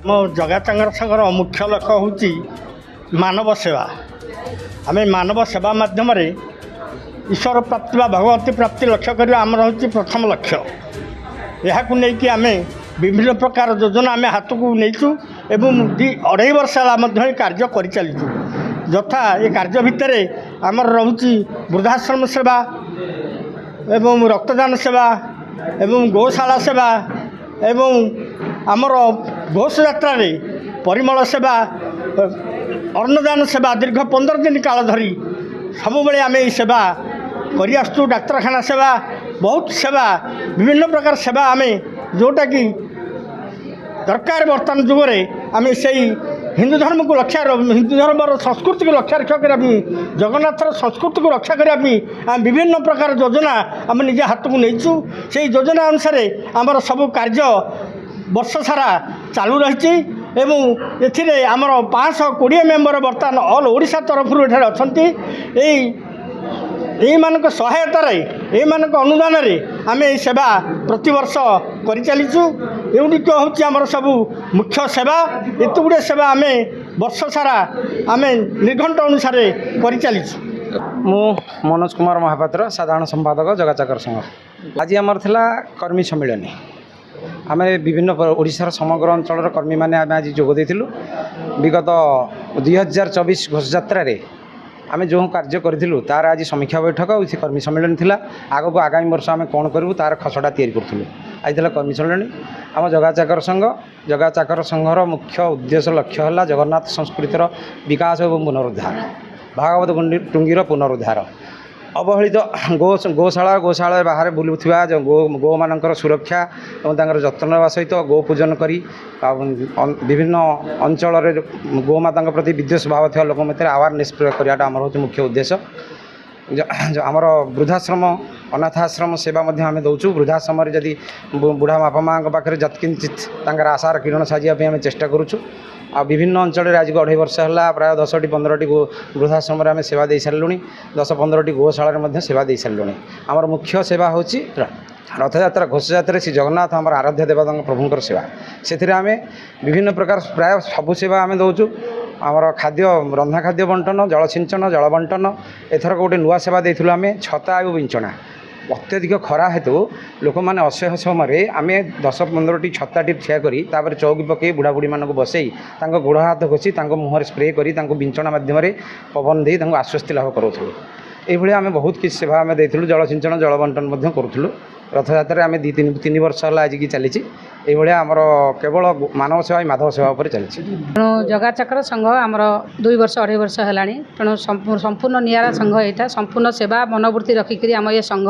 मो जगाचांगर संघर मुख्य लक्ष्य हूँ मानव सेवा। आम मानव सेवा माध्यम ईश्वर प्राप्ति व भगवती प्राप्ति लक्ष्य कर आमर हूँ प्रथम लक्ष्य। यह आम विभिन्न प्रकार योजना आम हाथ को नहींचु एवं 2.5 वर्ष है कार्य कर चलीचु। यथा ये कार्य भितर आमर रोचे वृद्धाश्रम सेवा एवं रक्तदान सेवा एवं गौशाला सेवा एवं आमर घोष यात्रा परिमल सेवा अन्नदान सेवा दीर्घ 15 दिन काल धरी सब बेले आम सेवा करी आसु। डाक्तरखाना सेवा बहुत सेवा विभिन्न प्रकार सेवा आम जोटा कि दरकार बर्तमान जुगरे आम से हिंदू धर्म को रक्षा हिंदू धर्म संस्कृति को रक्षा कर जगन्नाथ संस्कृति को रक्षा करने आम विभिन्न प्रकार योजना आम निजे हाथ को नहींचु। से योजना अनुसार आमर सब कार्य वर्ष सारा चालू रही एवं एथिरे आमर 520 मेंबर बर्तमान ऑल ओडिशा तरफ अच्छा यही सहायतार यही अनुदान आम सेवा प्रतिवर्ष कर चलीचु। एगुड़िक हूँ आमर सब मुख्य सेवा एत गुड़े सेवा आम वर्ष सारा आम निर्घंट अनुसार कर चलीचु। मु मनोज कुमार महापात्र साधारण संपादक जगाचाकर संघ। आज आमर थिला कर्मी सम्मेलन आम विभिन्न ओडिशार समग्र अंचल कर्मी मैंने आम आज जोग देथिलु। विगत 2024 घोष यात्रा आम जो कार्य करूँ तार आज समीक्षा बैठक कर्मी सम्मेलन थिला। आगक आगामी वर्ष आम कौन करूँ तार खसड़ा तैयारी करूँ। आज कर्मी सम्मेलन आम जगाचाकर संघर मुख्य उद्देश्य लक्ष्य है जगन्नाथ संस्कृतिर विकास और पुनरुद्धार भागवत टुंगीर पुनरुद्धार अवहेलित गौशाला बाहर बुलूवा गो मानकर सुरक्षा और जत्न नेवा सहित गो पूजन करी विभिन्न अंचल गोमाता प्रति विद्वेष भाव था लोक मध्य आवारनेस प्रयोग करवाटा आमर हूँ मुख्य उद्देश्य। आमर वृद्धाश्रम अनाथाश्रम सेवा आम दौचु। वृद्धाश्रम जदि बुढ़ा बापा माँ पाखे जत्किंचित आशार किरण साजिया आम चेष्टा करुचु। आ विभिन्न अंचल आज 2.5 वर्ष है प्राय 10-15 वृद्धाश्रम आम सेवा दे सारूँ। 10-15 गौशाला सेवा दे सारूँ। आमर मुख्य सेवा हूँ रथयात्रा घोष यात्रा श्री जगन्नाथ आम आराध्य देवता प्रभुंर सेवा से आम विभिन्न प्रकार प्राय सबू सेवा आम दौचु। आमर खाद्य रंधा खाद्य बंटन जलसिंचन जल बंटन एथर गोटे नुआ सेवा देथिलु आम छता और विंचना। अत्यधिक खरा हेतु लोक मैंने असह्य समय आम 10-15 छता ठिया कर चौकी पकई बुढ़ा बुढ़ी मानक बसई गोड़ हाथ घोषी मुहर स्प्रे कर विंचना मध्यम पवन दे आश्वस्ति लाभ करूँ। ये आम बहुत किसी सेवा आम देथिलु। जलसिंचन जल बंटन करूँ। रथयात्रा आम 2-3 वर्ष है आज की चली ये आमर केवल मानव सेवा माधव सेवा पर चली। तेणु जगाचाकर संघ आमर 2 वर्ष 2.5 वर्ष है। तेणु संपूर्ण निरा संघ यहाँ संपूर्ण सेवा मनोवृत्ति रखिक आम ये संघ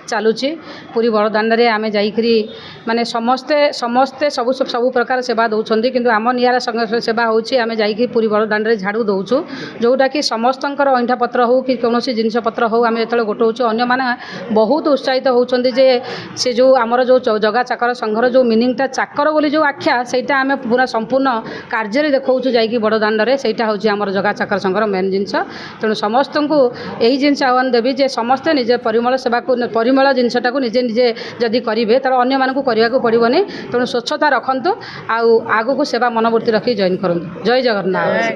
चलुची। पूरी बड़दाण्ड में आम जाइकरी माने समस्ते समस्ते सब सब प्रकार सेवा दौरान किंतु आम निरा संघ सेवा होची आम जाइकरी पूरी बड़दाण्ड झाड़ू दौचु जोटा कि समस्तंकर अईठा पत्र हो कि कौन जिनस पत्र हो आम जो गोटाऊँ अन्य मैंने बहुत उत्साहित होती जे से जो आमर जो जगाचाकर संघर जो मिनिंगटा चाकर बोली जो आख्या सेटा आम पूरा संपूर्ण कार्य देखा जाकि बड़दाण्ड में सेटा हूँ आमर जगाचाकर संघर मेन जिनस। तेणु समस्त को यही जिन आह्वान देवी जे समस्ते निजे परिमल सेवा को परिमल जिनसटा को निजे निजे जदि करेंगे तो अन्य मानक करने को पड़ोनी। तेणु स्वच्छता रखु आगू सेवा मनोवृत्ति रखी जॉइन करूँ। जय जगन्नाथ।